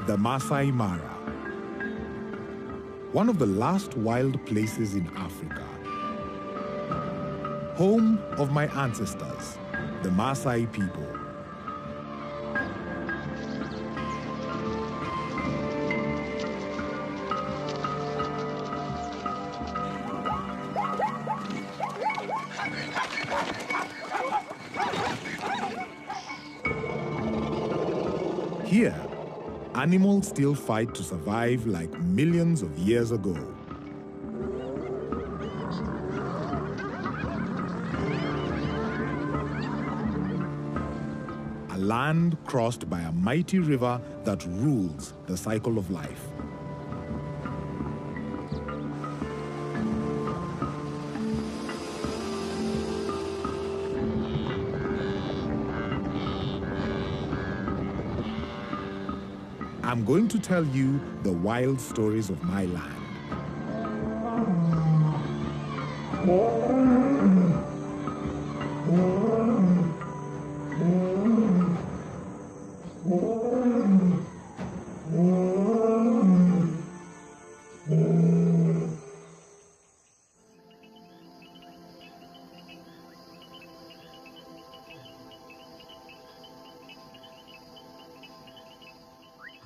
the Msai Mara, one of the last wild places in Africa. Home of my ancestors, the Msai people. Here, animals still fight to survive like millions of years ago. A land crossed by a mighty river that rules the cycle of life. I'm going to tell you the wild stories of my land.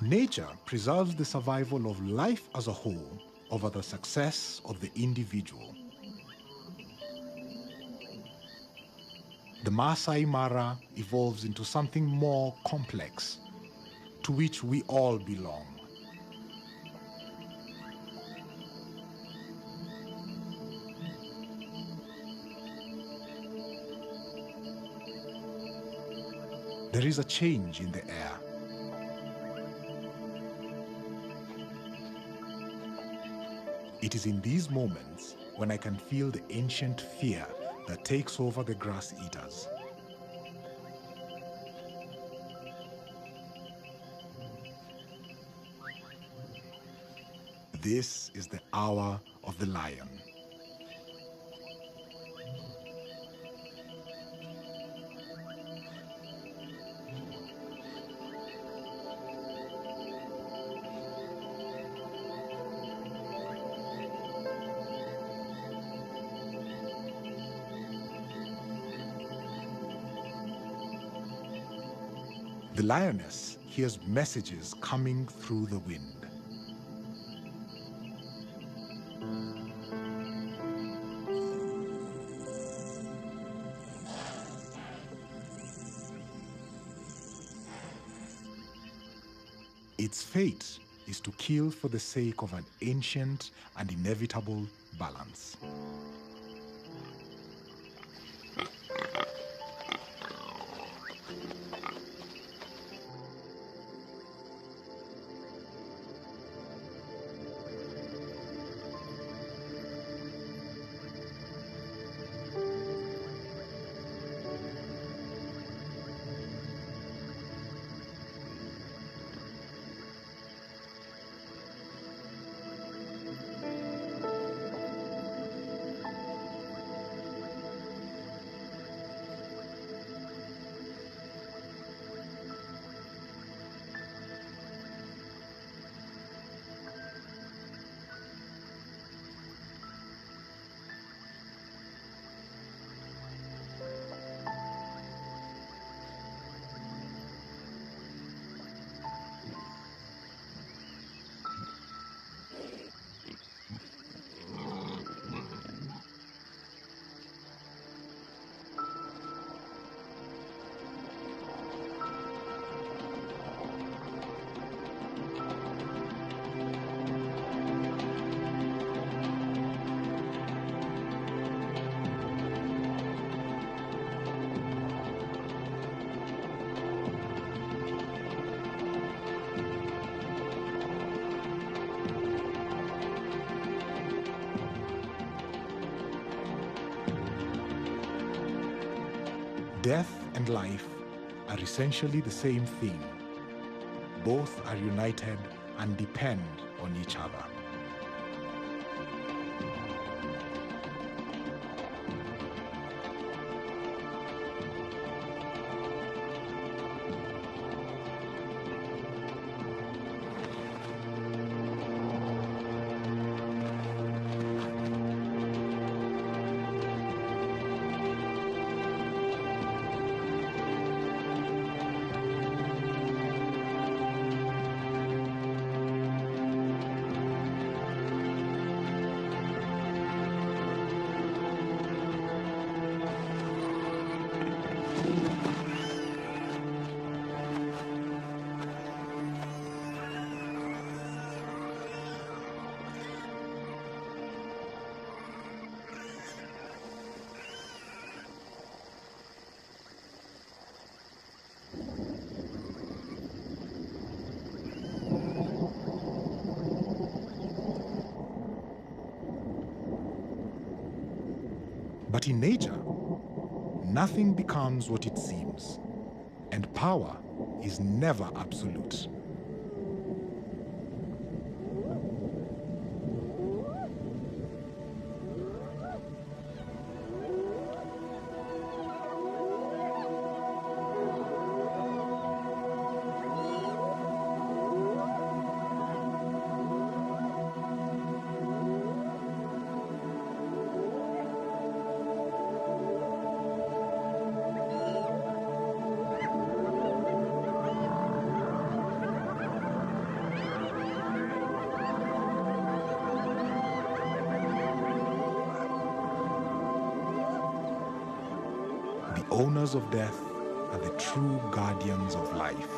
Nature preserves the survival of life as a whole over the success of the individual. The Msai Mara evolves into something more complex, to which we all belong. There is a change in the air. It is in these moments when I can feel the ancient fear that takes over the grass eaters. This is the hour of the lion. The lioness hears messages coming through the wind. Its fate is to kill for the sake of an ancient and inevitable balance. Death and life are essentially the same thing. Both are united and depend on each other. But in nature, nothing becomes what it seems, and power is never absolute. The owners of death are the true guardians of life.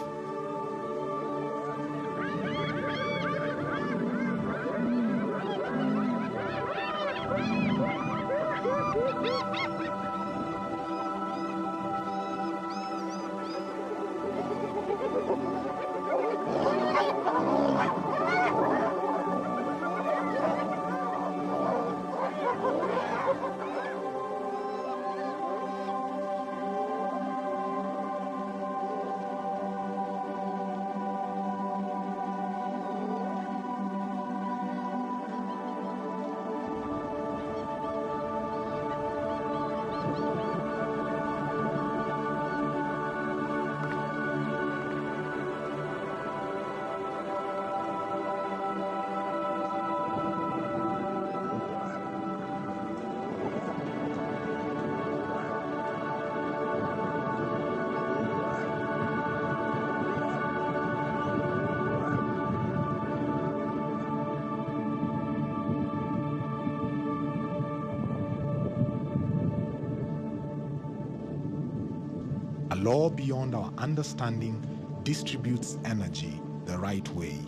A law beyond our understanding distributes energy the right way.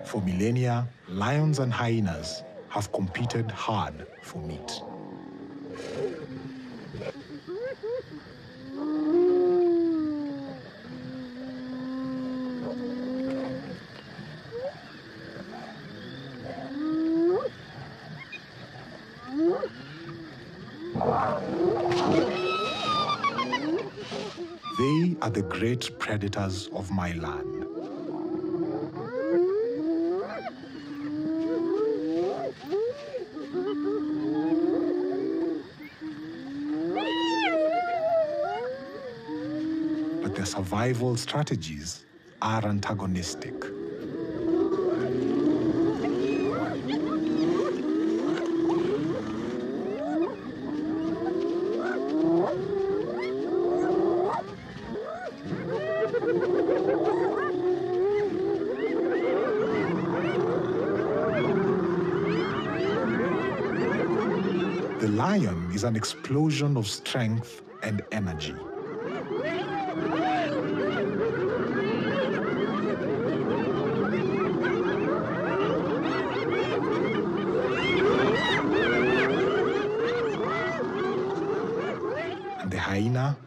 For millennia, lions and hyenas have competed hard for meat. They are the great predators of my land. But their survival strategies are antagonistic. The lion is an explosion of strength and energy. And the hyena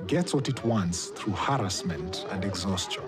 gets what it wants through harassment and exhaustion.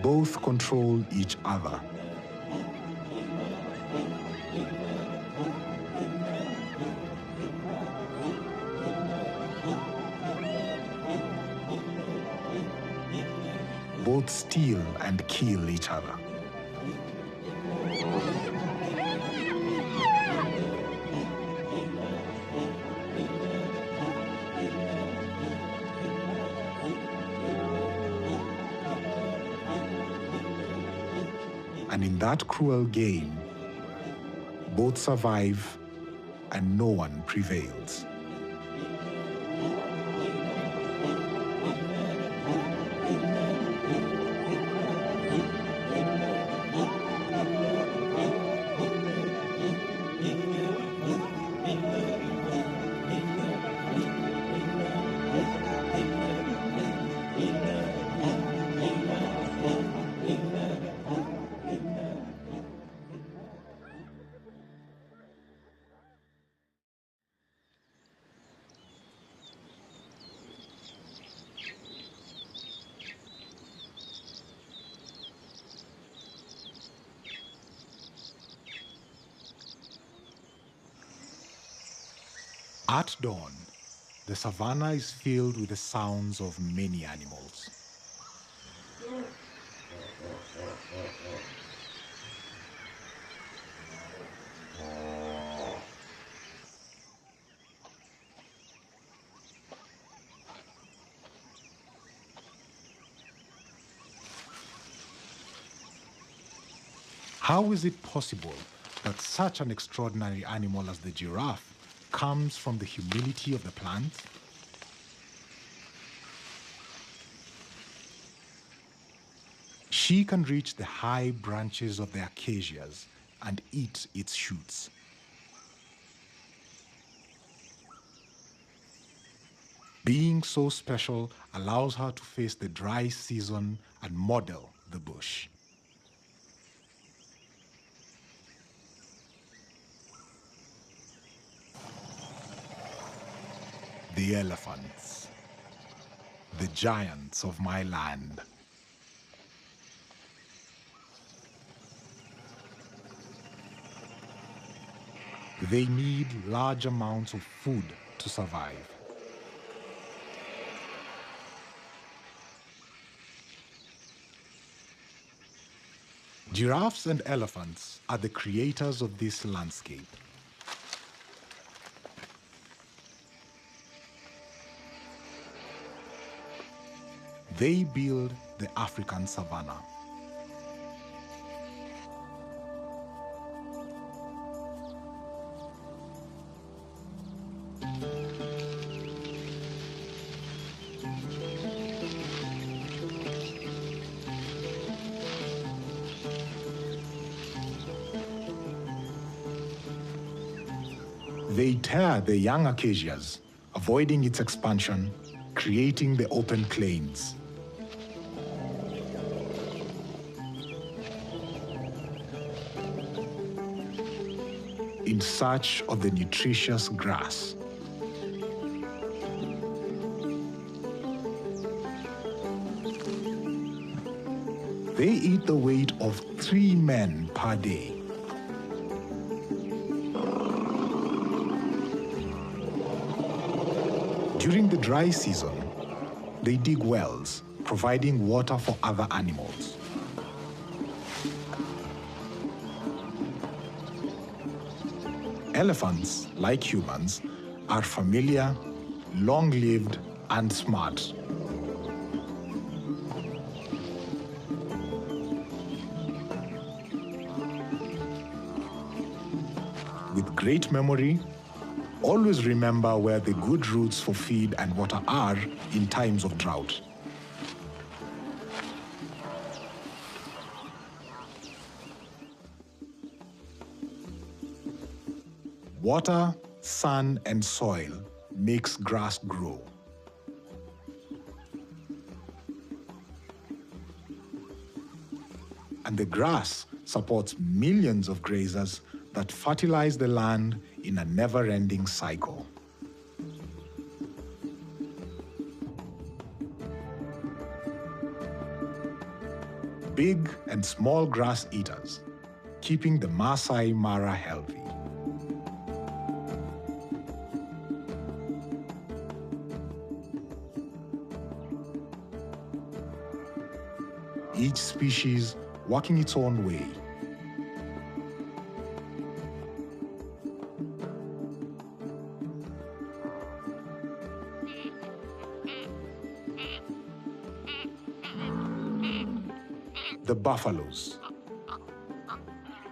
Both control each other. Both steal and kill each other. And in that cruel game, both survive and no one prevails. At dawn, the savannah is filled with the sounds of many animals. How is it possible that such an extraordinary animal as the giraffe comes from the humility of the plant? She can reach the high branches of the acacias and eat its shoots. Being so special allows her to face the dry season and model the bush. The elephants, the giants of my land. They need large amounts of food to survive. Giraffes and elephants are the creators of this landscape. They build the African savanna. They tear the young acacias, avoiding its expansion, creating the open plains. In search of the nutritious grass. They eat the weight of 3 men per day. During the dry season, they dig wells, providing water for other animals. Elephants, like humans, are familiar, long-lived, and smart. With great memory, always remember where the good routes for feed and water are in times of drought. Water, sun, and soil makes grass grow. And the grass supports millions of grazers that fertilize the land in a never-ending cycle. big and small grass eaters, keeping the Msai Mara healthy. Each species working its own way. The buffaloes,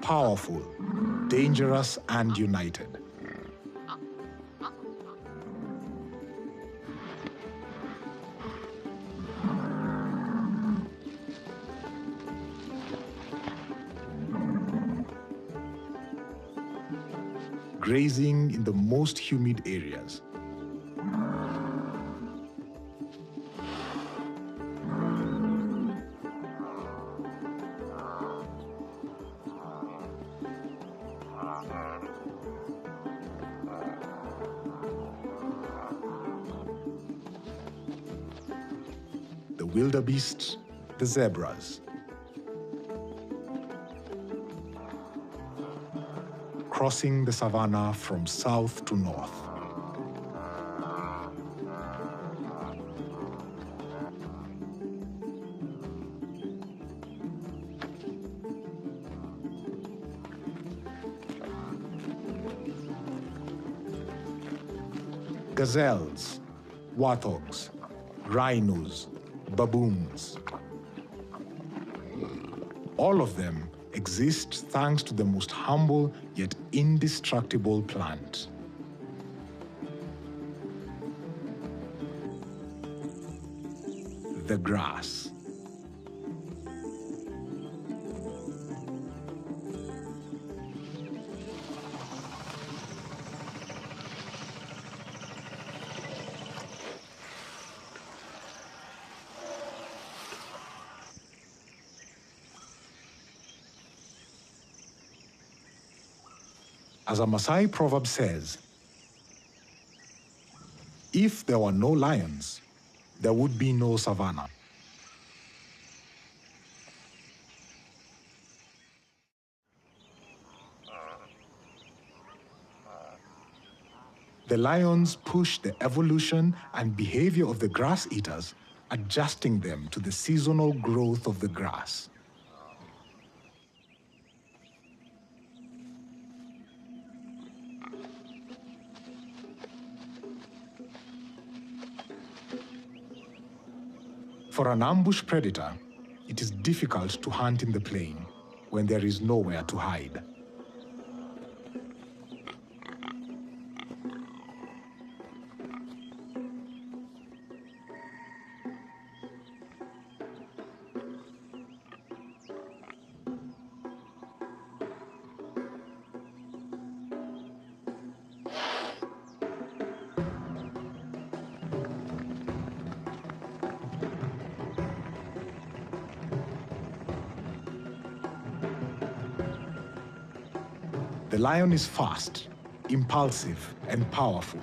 powerful, dangerous, and united. Grazing in the most humid areas. The wildebeest, the zebras. Crossing the savanna from south to north. Gazelles, warthogs, rhinos, baboons. All of them exist thanks to the most humble yet indestructible plant. The grass. As a Maasai proverb says, if there were no lions, there would be no savanna. The lions push the evolution and behavior of the grass eaters, adjusting them to the seasonal growth of the grass. For an ambush predator, it is difficult to hunt in the plain when there is nowhere to hide. The lion is fast, impulsive, and powerful.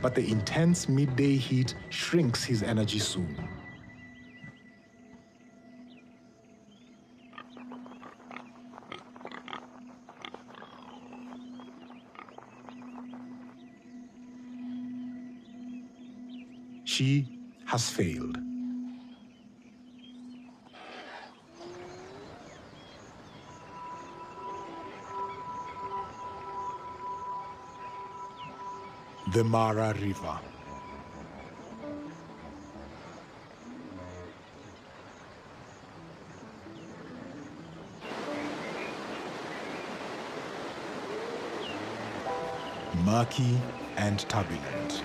But the intense midday heat shrinks his energy soon. She has failed. The Mara River. Murky and turbulent.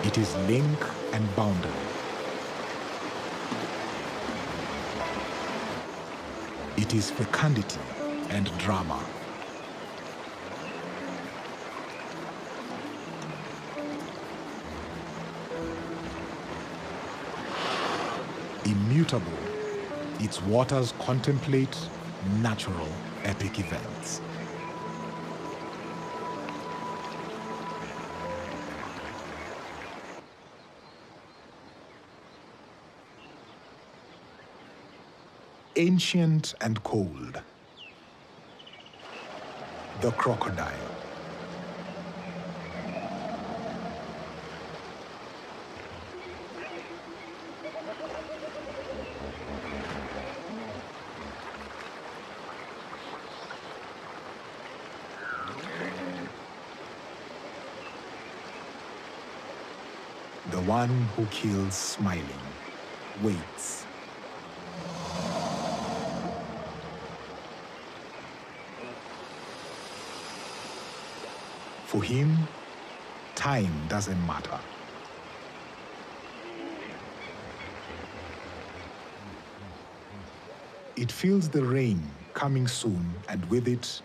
It is link and boundary. It is fecundity and drama. Immutable, its waters contemplate natural epic events. Ancient and cold, the crocodile. The one who kills smiling waits. For him, time doesn't matter. It feels the rain coming soon, and with it,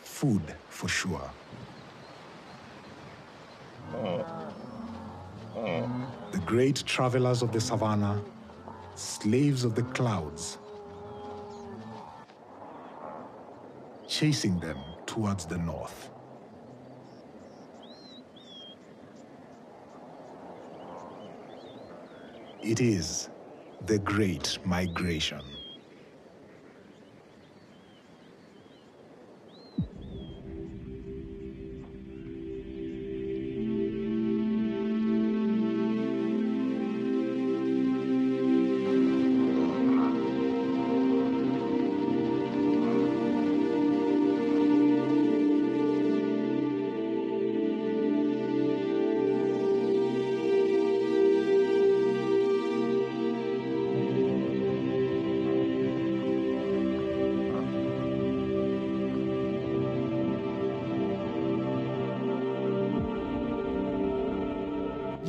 food for sure. The great travelers of the savannah, slaves of the clouds, chasing them towards the north. It is the Great Migration.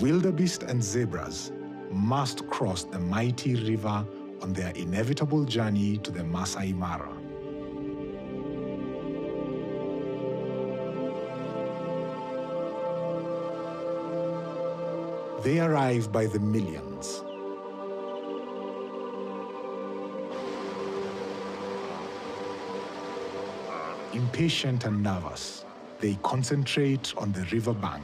Wildebeest and zebras must cross the mighty river on their inevitable journey to the Msai Mara. They arrive by the millions. Impatient and nervous, they concentrate on the riverbank.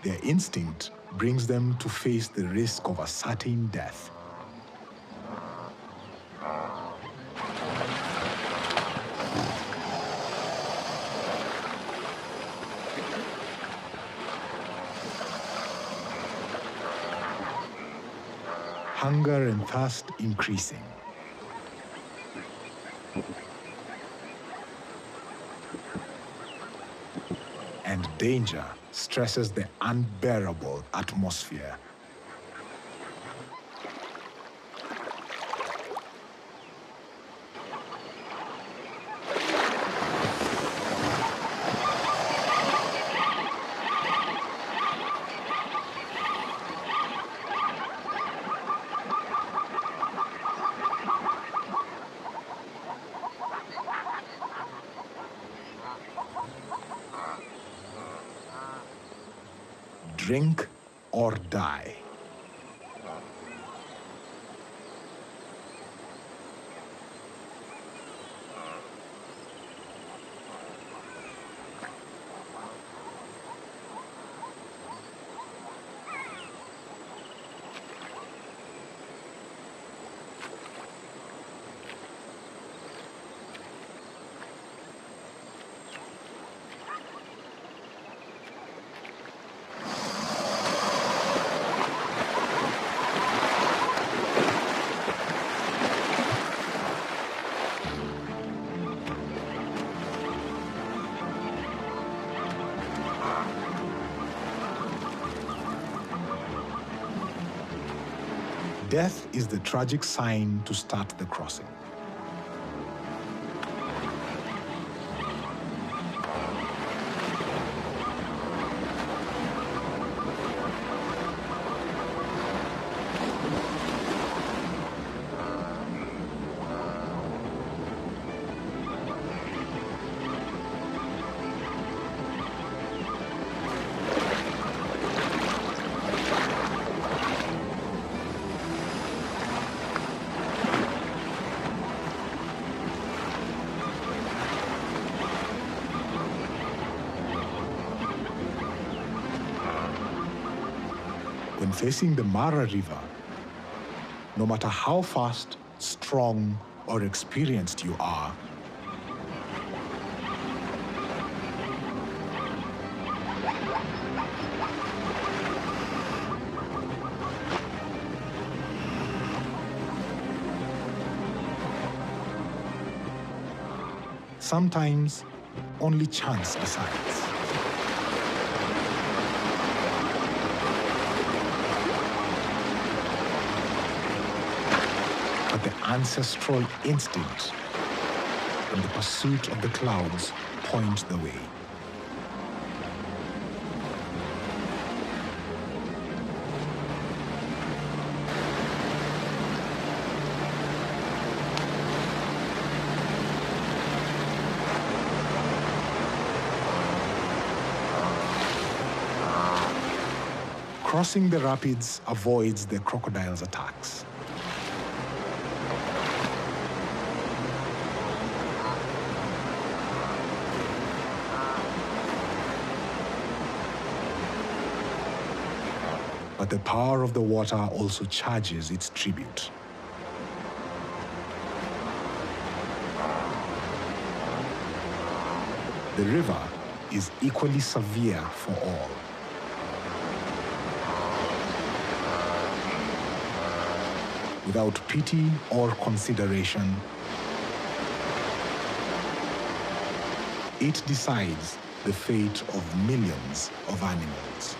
Their instinct brings them to face the risk of a certain death. Hunger and thirst increasing. And danger stresses the unbearable atmosphere. Drink or die. Death is the tragic sign to start the crossing. When facing the Mara River, no matter how fast, strong, or experienced you are, sometimes only chance decides. But the ancestral instinct and the pursuit of the clouds point the way. Crossing the rapids avoids the crocodile's attacks. But the power of the water also charges its tribute. The river is equally severe for all. Without pity or consideration, it decides the fate of millions of animals.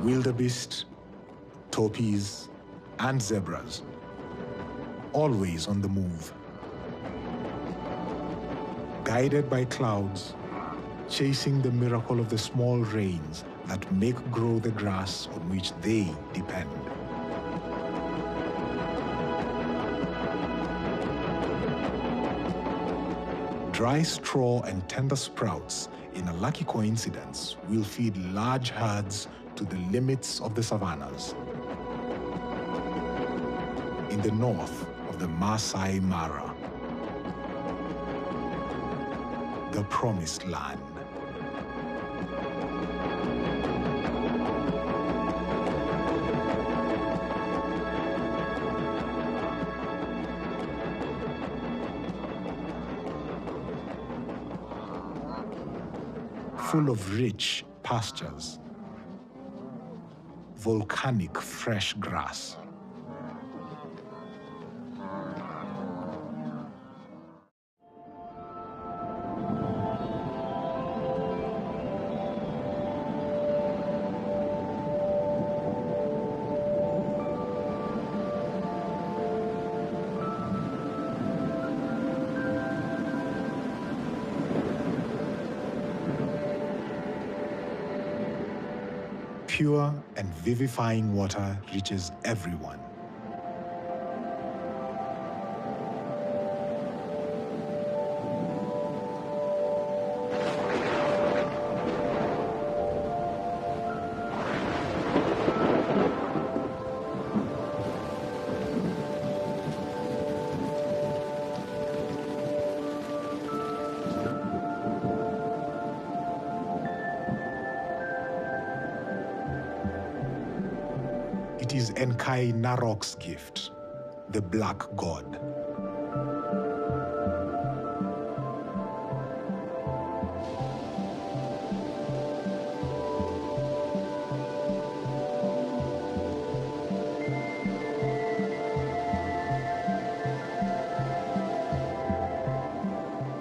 Wildebeest, topis, and zebras, always on the move. Guided by clouds, chasing the miracle of the small rains that make grow the grass on which they depend. Dry straw and tender sprouts, in a lucky coincidence, will feed large herds to the limits of the savannas. In the north of the Msai Mara, the promised land. Full of rich pastures, volcanic fresh grass. Pure and vivifying water reaches everyone. is 𝗥𝗲𝗯𝗀𝗃𝗀𝗀 gift, the Black God.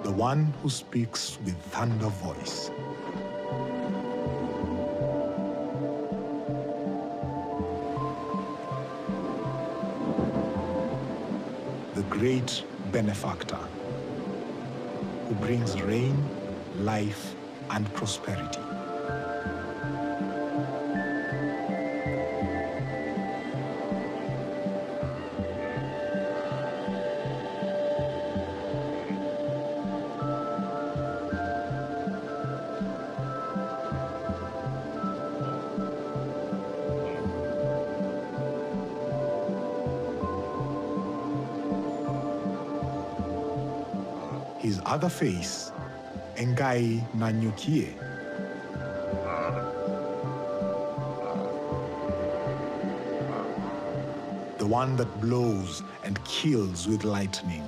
The one who speaks with thunder voice. The great benefactor who brings rain, life, and prosperity. His other face, 𝗥𝗲𝗯𝗀𝗃𝗀𝗀𝗀, the one that blows and kills with lightning.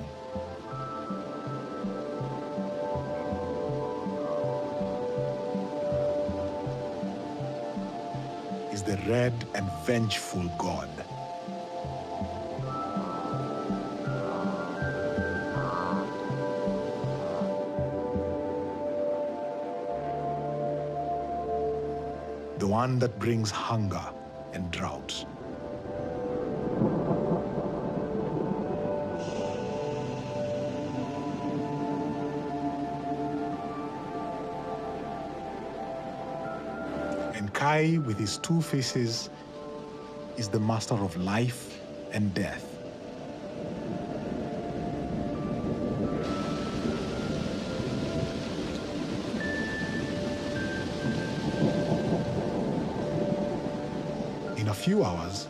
Is the red and vengeful God. The one that brings hunger and drought. 𝗥𝗲, with his two faces, is the master of life and death. In a few hours,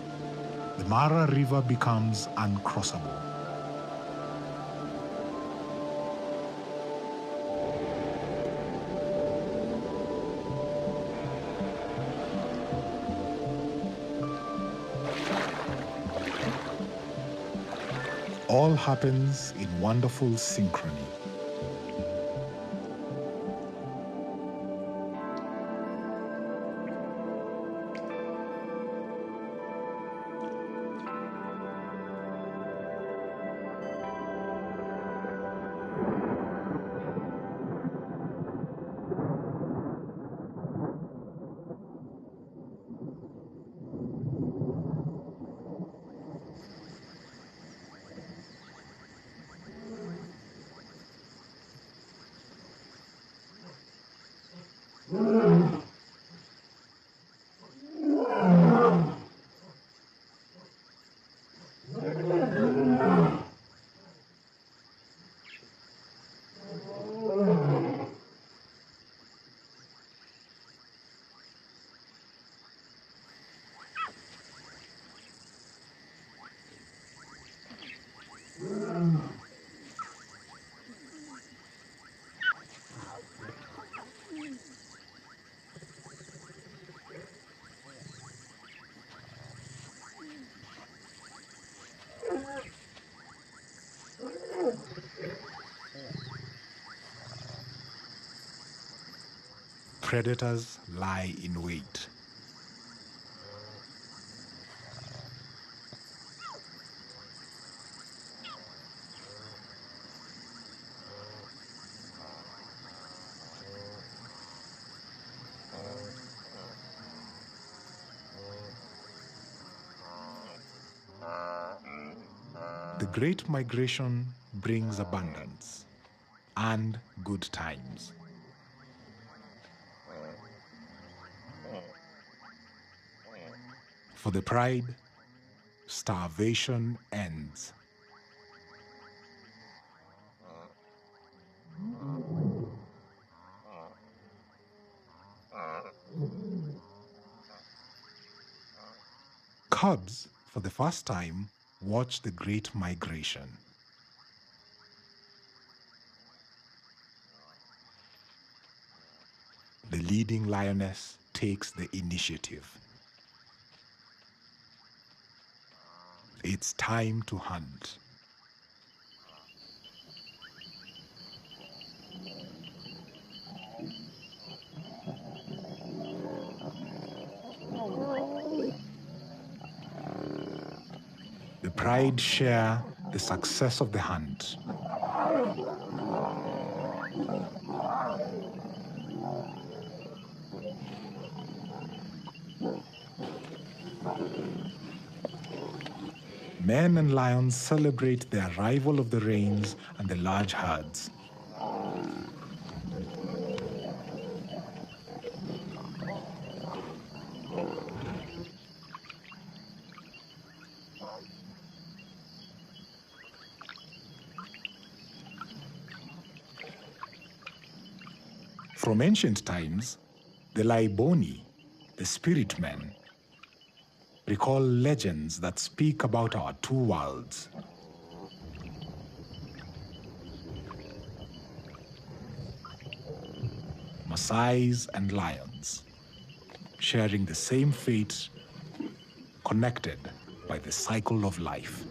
the Mara River becomes uncrossable. All happens in wonderful synchrony. Predators lie in wait. The Great Migration brings abundance and good times. For the pride, starvation ends. Cubs, for the first time, watch the Great Migration. The leading lioness takes the initiative. It's time to hunt. The pride share the success of the hunt. Men and lions celebrate the arrival of the rains and the large herds. From ancient times, the 𝗥𝗲𝗀𝗀𝗀, the spirit men, recall legends that speak about our two worlds. Msais and lions, sharing the same fate, connected by the cycle of life.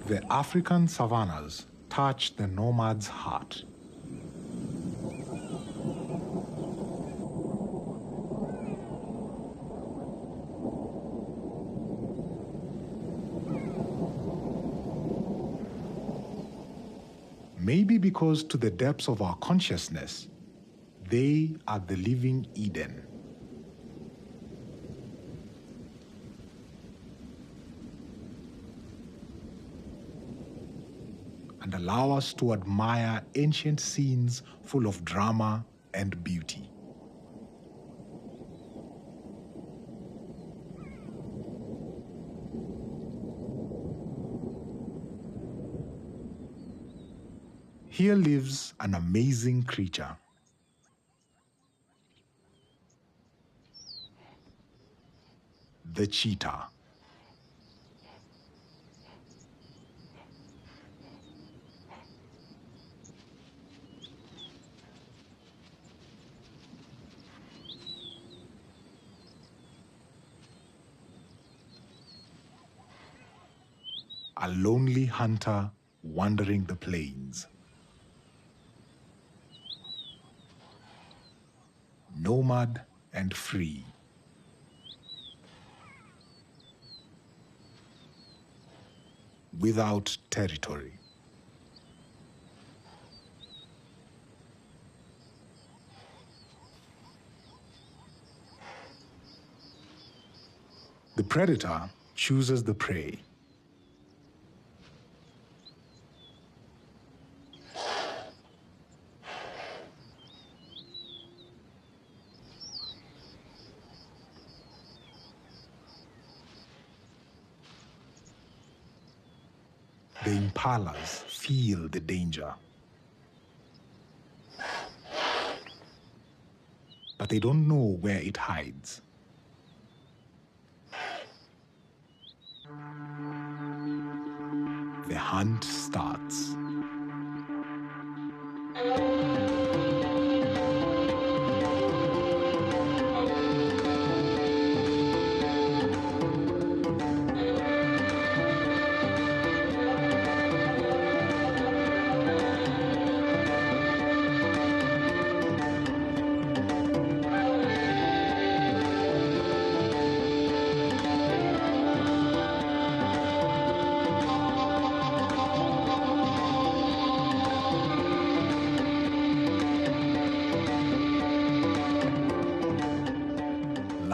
The African savannas touch the nomad's heart. Maybe because to the depths of our consciousness, they are the living Eden. And allow us to admire ancient scenes full of drama and beauty. Here lives an amazing creature. The cheetah. A lonely hunter wandering the plains. Nomad and free. Without territory. The predator chooses the prey. The impalas feel the danger. But they don't know where it hides. The hunt starts.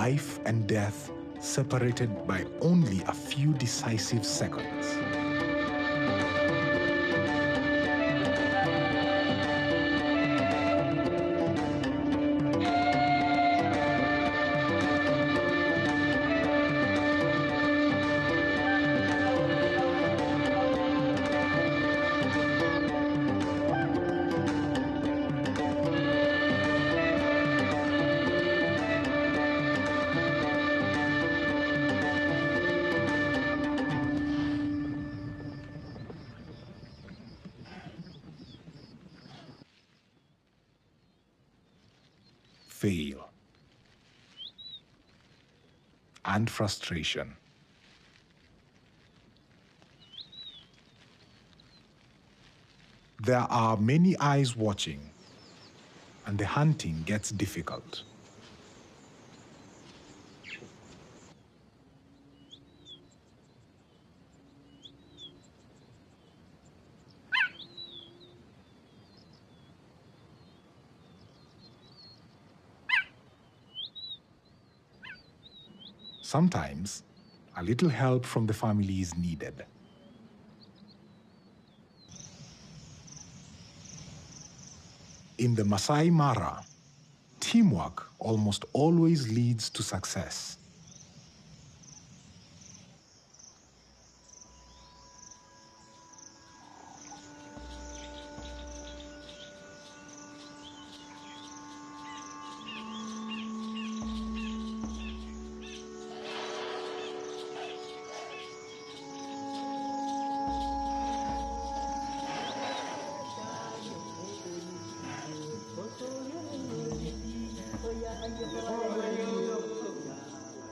life and death separated by only a few decisive seconds. Fail and frustration. There are many eyes watching, and the hunting gets difficult. Sometimes, a little help from the family is needed. In the Masai Mara, teamwork almost always leads to success.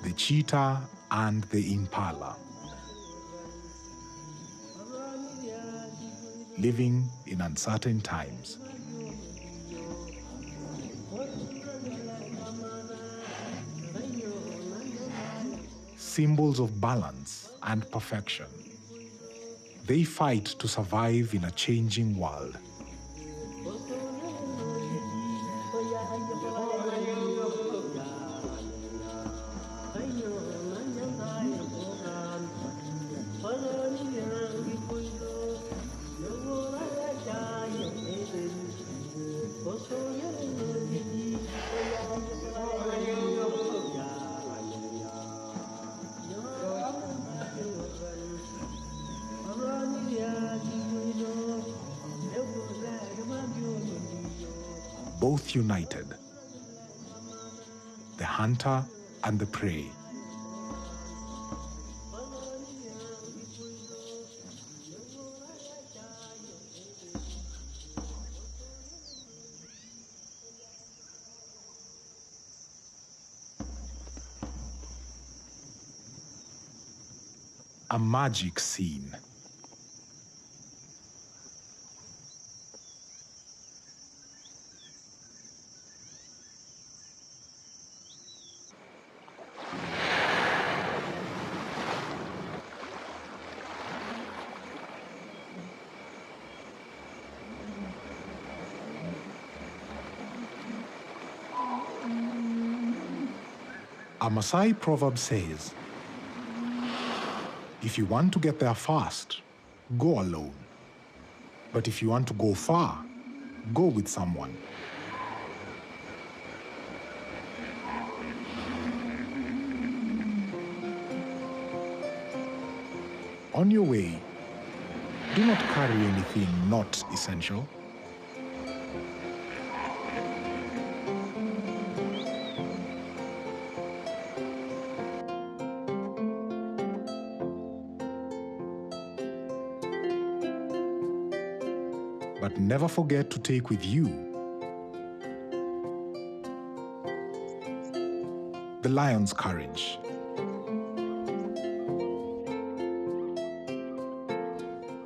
The cheetah and the impala, living in uncertain times. Symbols of balance and perfection. They fight to survive in a changing world. Both united, the hunter and the prey. A magic scene. A Maasai proverb says, if you want to get there fast, go alone. But if you want to go far, go with someone. On your way, do not carry anything not essential. But never forget to take with you the lion's courage,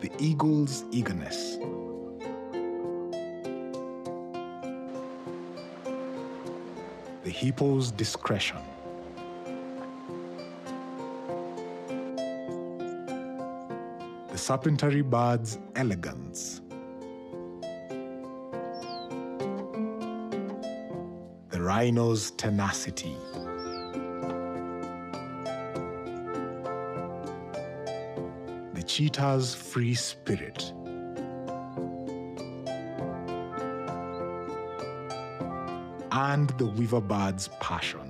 the eagle's eagerness, the hippo's discretion, the serpentary bird's elegance, the rhino's tenacity, cheetah's free spirit. And the weaver bird's passion.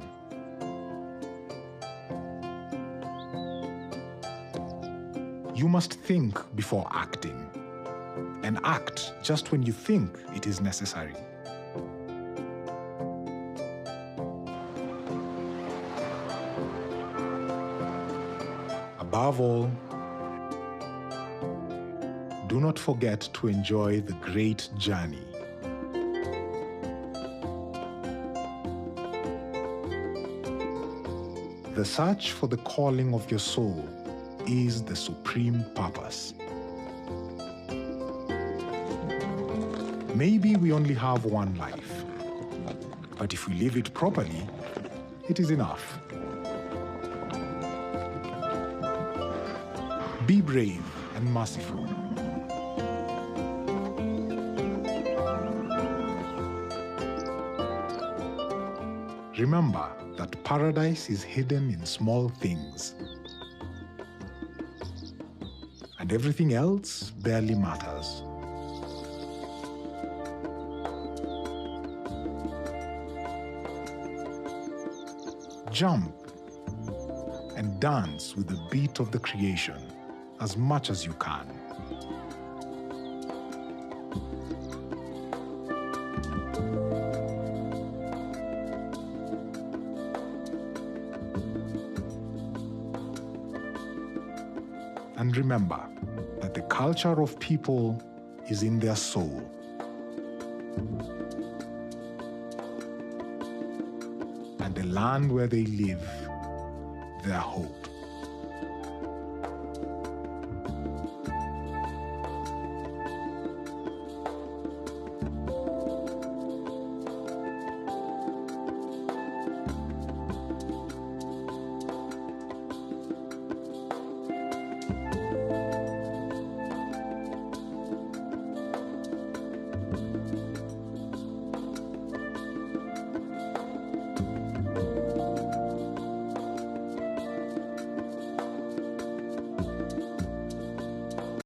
You must think before acting, and act just when you think it is necessary. Above all, do not forget to enjoy the great journey. The search for the calling of your soul is the supreme purpose. Maybe we only have one life, but if we live it properly, it is enough. Be brave and merciful. Remember that paradise is hidden in small things, and everything else barely matters. Jump and dance with the beat of the creation as much as you can. And remember that the culture of people is in their soul. And the land where they live, their hope.